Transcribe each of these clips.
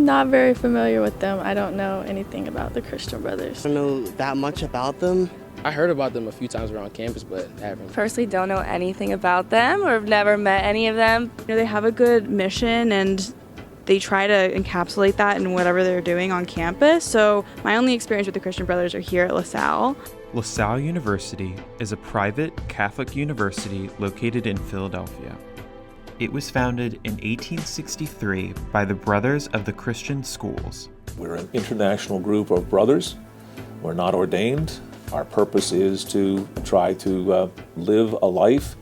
I'm not very familiar with them. I don't know anything about the Christian Brothers. I don't know that much about them. I heard about them a few times around campus, but I haven't. Personally don't know anything about them or have never met any of them. You know, they have a good mission and they try to encapsulate that in whatever they're doing on campus. So my only experience with the Christian Brothers are here at LaSalle. LaSalle University is a private Catholic university located in Philadelphia. It was founded in 1863 by the Brothers of the Christian Schools. We're an international group of brothers. We're not ordained. Our purpose is to try to live a life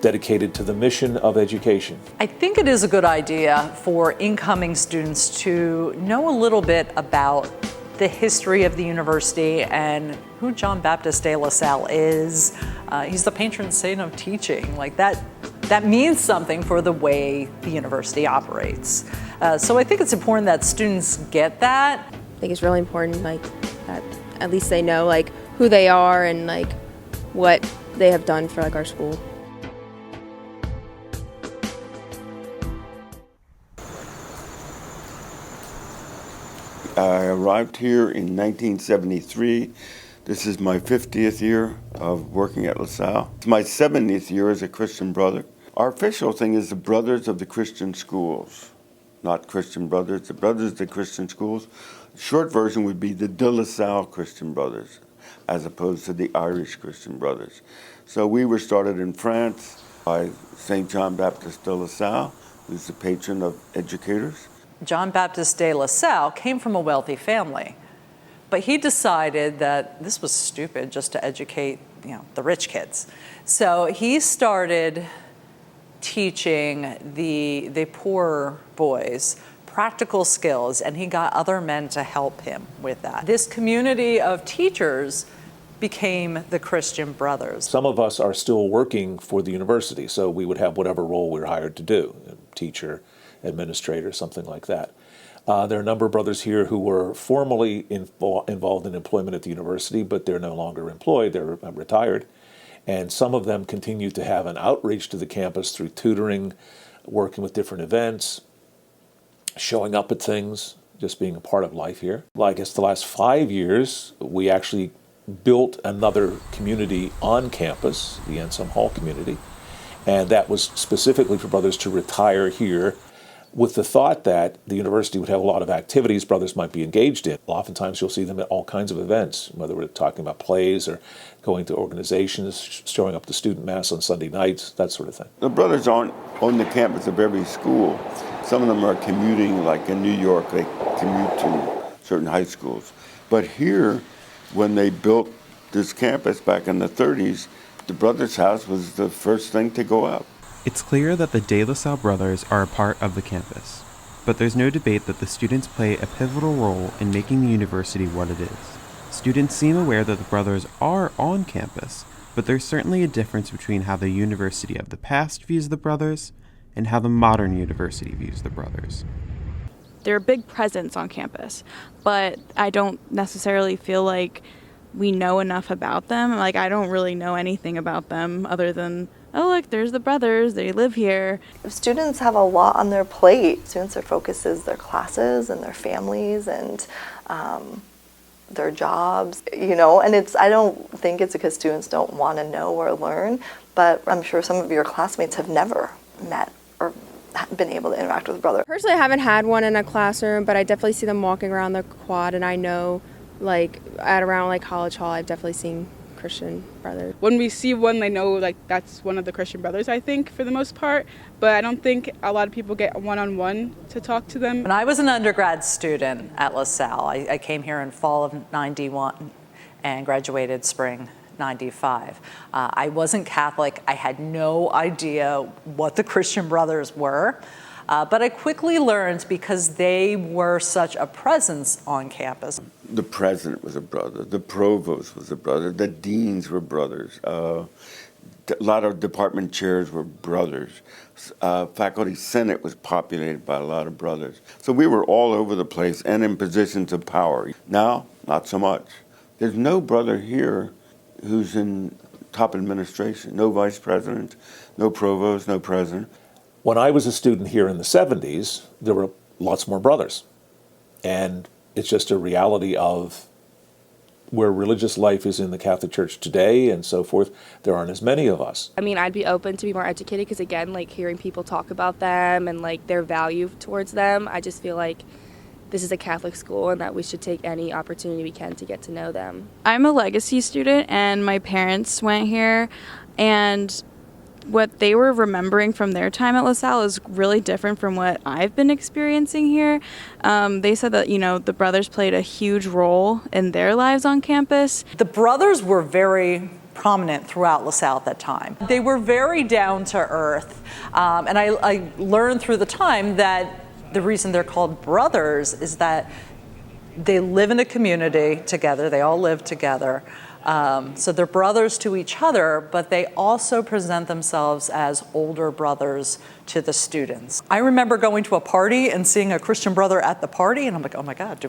dedicated to the mission of education. I think it is a good idea for incoming students to know a little bit about the history of the university and who John Baptist de La Salle is. He's the patron saint of teaching. Like that means something for the way the university operates. So I think it's important that students get that. I think it's really important, like, that at least they know, like, who they are and, like, what they have done for, like, our school. I arrived here in 1973. This is my 50th year of working at LaSalle. It's my 70th year as a Christian brother. Our official thing is the Brothers of the Christian Schools, not Christian Brothers, the Brothers of the Christian Schools. The short version would be the De La Salle Christian Brothers, as opposed to the Irish Christian Brothers. So we were started in France by St. John Baptist de La Salle, who's the patron of educators. John Baptist de La Salle came from a wealthy family, but he decided that this was stupid just to educate, the rich kids. So he started teaching the poor boys practical skills, and he got other men to help him with that. This community of teachers became the Christian Brothers. Some of us are still working for the university, so we would have whatever role we were hired to do, teacher, administrator, something like that. There are a number of brothers here who were formerly involved in employment at the university, but they're no longer employed, they're retired. And some of them continue to have an outreach to the campus through tutoring, working with different events, showing up at things, just being a part of life here. Well, I guess the last 5 years, we actually built another community on campus, the Ensom Hall community, and that was specifically for brothers to retire here with the thought that the university would have a lot of activities brothers might be engaged in. Oftentimes you'll see them at all kinds of events, whether we're talking about plays or going to organizations, showing up to student mass on Sunday nights, that sort of thing. The brothers aren't on the campus of every school. Some of them are commuting, like in New York, they commute to certain high schools. But here, when they built this campus back in the 30s, the brothers' house was the first thing to go up. It's clear that the De La Salle brothers are a part of the campus, but there's no debate that the students play a pivotal role in making the university what it is. Students seem aware that the brothers are on campus, but there's certainly a difference between how the university of the past views the brothers and how the modern university views the brothers. They're a big presence on campus, but I don't necessarily feel like we know enough about them. Like, I don't really know anything about them other than, oh, look, there's the brothers, they live here. Students have a lot on their plate. Students, their focus is their classes and their families and their jobs, and I don't think it's because students don't want to know or learn, but I'm sure some of your classmates have never met or been able to interact with a brother. Personally, I haven't had one in a classroom, but I definitely see them walking around the quad, and I know, like, at around, like, College Hall, I've definitely seen Christian brothers. When we see one, they know, like, that's one of the Christian Brothers, I think, for the most part, but I don't think a lot of people get one-on-one to talk to them. When I was an undergrad student at LaSalle, I came here in fall of 91 and graduated spring 95. I wasn't Catholic. I had no idea what the Christian Brothers were. But I quickly learned because they were such a presence on campus. The president was a brother, the provost was a brother, the deans were brothers, a lot of department chairs were brothers. Faculty senate was populated by a lot of brothers. So we were all over the place and in positions of power. Now, not so much. There's no brother here who's in top administration, no vice president, no provost, no president. When I was a student here in the 70s, there were lots more brothers. And it's just a reality of where religious life is in the Catholic Church today and so forth. There aren't as many of us. I mean, I'd be open to be more educated because, again, like hearing people talk about them and like their value towards them, I just feel like this is a Catholic school and that we should take any opportunity we can to get to know them. I'm a legacy student and my parents went here, and what they were remembering from their time at LaSalle is really different from what I've been experiencing here. They said that, the brothers played a huge role in their lives on campus. The brothers were very prominent throughout LaSalle at that time. They were very down to earth. And I learned through the time that the reason they're called brothers is that they live in a community together. They all live together. So they're brothers to each other, but they also present themselves as older brothers to the students. I remember going to a party and seeing a Christian brother at the party, and I'm like, oh my God,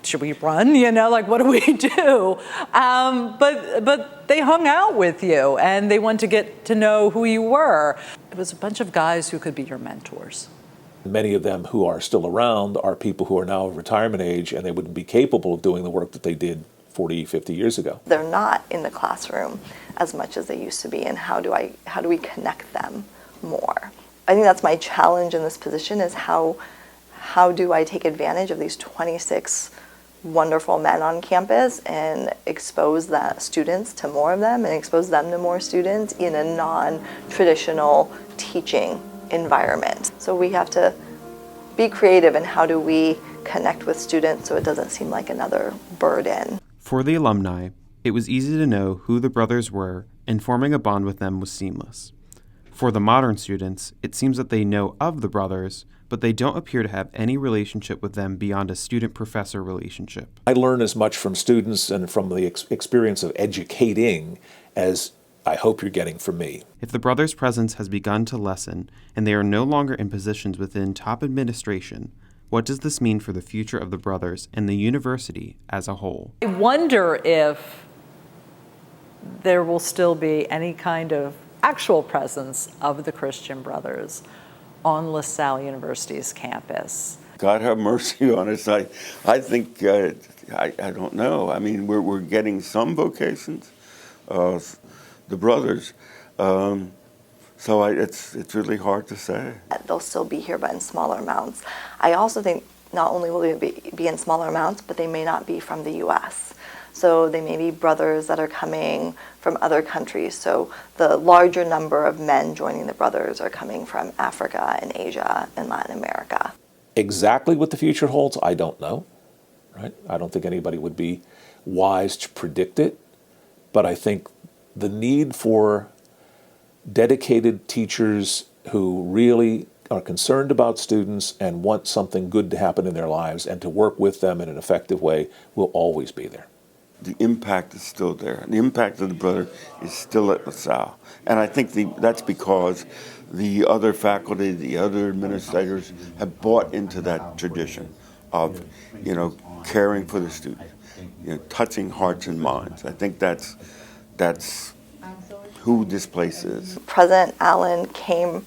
should we run? What do we do? But they hung out with you, and they wanted to get to know who you were. It was a bunch of guys who could be your mentors. Many of them who are still around are people who are now of retirement age, and they wouldn't be capable of doing the work that they did 40, 50 years ago. They're not in the classroom as much as they used to be, and how do we connect them more? I think that's my challenge in this position, is how do I take advantage of these 26 wonderful men on campus and expose that students to more of them and expose them to more students in a non-traditional teaching environment. So we have to be creative in how do we connect with students so it doesn't seem like another burden. For the alumni, it was easy to know who the brothers were, and forming a bond with them was seamless. For the modern students, it seems that they know of the brothers, but they don't appear to have any relationship with them beyond a student-professor relationship. I learn as much from students and from the experience of educating as I hope you're getting from me. If the brothers' presence has begun to lessen, and they are no longer in positions within top administration, what does this mean for the future of the brothers and the university as a whole? I wonder if there will still be any kind of actual presence of the Christian brothers on LaSalle University's campus. God have mercy on us. I think, I don't know. I mean, we're getting some vocations of the brothers. So it's really hard to say. They'll still be here, but in smaller amounts. I also think not only will they be in smaller amounts, but they may not be from the U.S. So they may be brothers that are coming from other countries. So the larger number of men joining the brothers are coming from Africa and Asia and Latin America. Exactly what the future holds, I don't know. Right? I don't think anybody would be wise to predict it. But I think the need for dedicated teachers who really are concerned about students and want something good to happen in their lives and to work with them in an effective way will always be there. The impact is still there. The impact of the brother is still at LaSalle. And I think that's because the other faculty, the other administrators have bought into that tradition of, caring for the students, touching hearts and minds. I think that's who this place is. President Allen came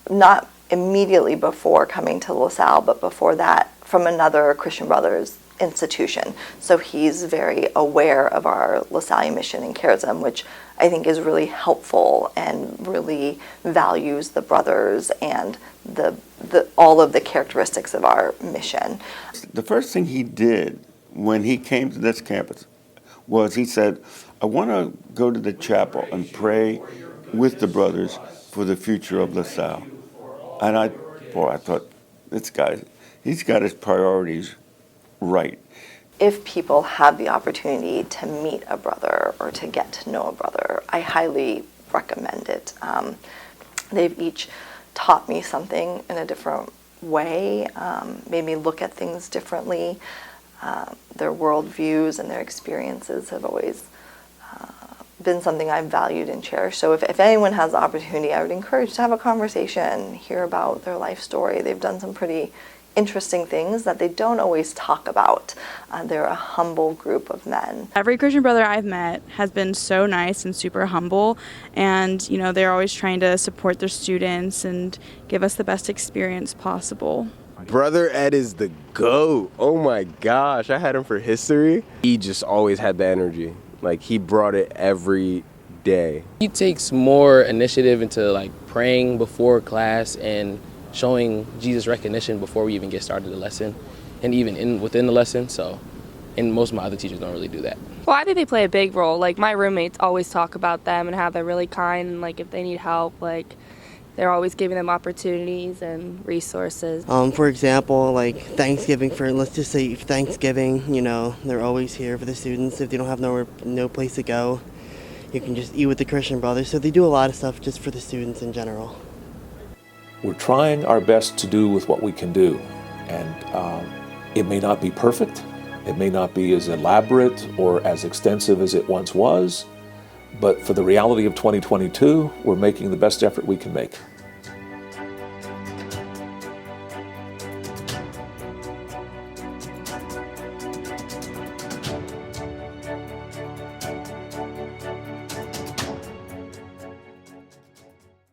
not immediately before coming to LaSalle, but before that from another Christian Brothers institution. So he's very aware of our LaSalle mission and charism, which I think is really helpful and really values the brothers and all of the characteristics of our mission. The first thing he did when he came to this campus was he said, I want to go to the chapel and pray with the brothers for the future of LaSalle. And I thought, this guy, he's got his priorities right. If people have the opportunity to meet a brother or to get to know a brother, I highly recommend it. They've each taught me something in a different way, made me look at things differently. Their worldviews and their experiences have always been something I've valued and cherished. So if anyone has the opportunity, I would encourage to have a conversation, hear about their life story. They've done some pretty interesting things that they don't always talk about. They're a humble group of men. Every Christian brother I've met has been so nice and super humble, and they're always trying to support their students and give us the best experience possible. Brother Ed is the GOAT. Oh my gosh, I had him for history. He just always had the energy. Like, he brought it every day. He takes more initiative into like praying before class and showing Jesus recognition before we even get started the lesson and even within the lesson. And most of my other teachers don't really do that. Well, I think they play a big role. Like, my roommates always talk about them and how they're really kind, and like if they need help, like they're always giving them opportunities and resources. For example, like Thanksgiving, let's just say Thanksgiving, you know, they're always here for the students. If they don't have no place to go, you can just eat with the Christian Brothers. So they do a lot of stuff just for the students in general. We're trying our best to do with what we can do. And it may not be perfect. It may not be as elaborate or as extensive as it once was. But for the reality of 2022, we're making the best effort we can make.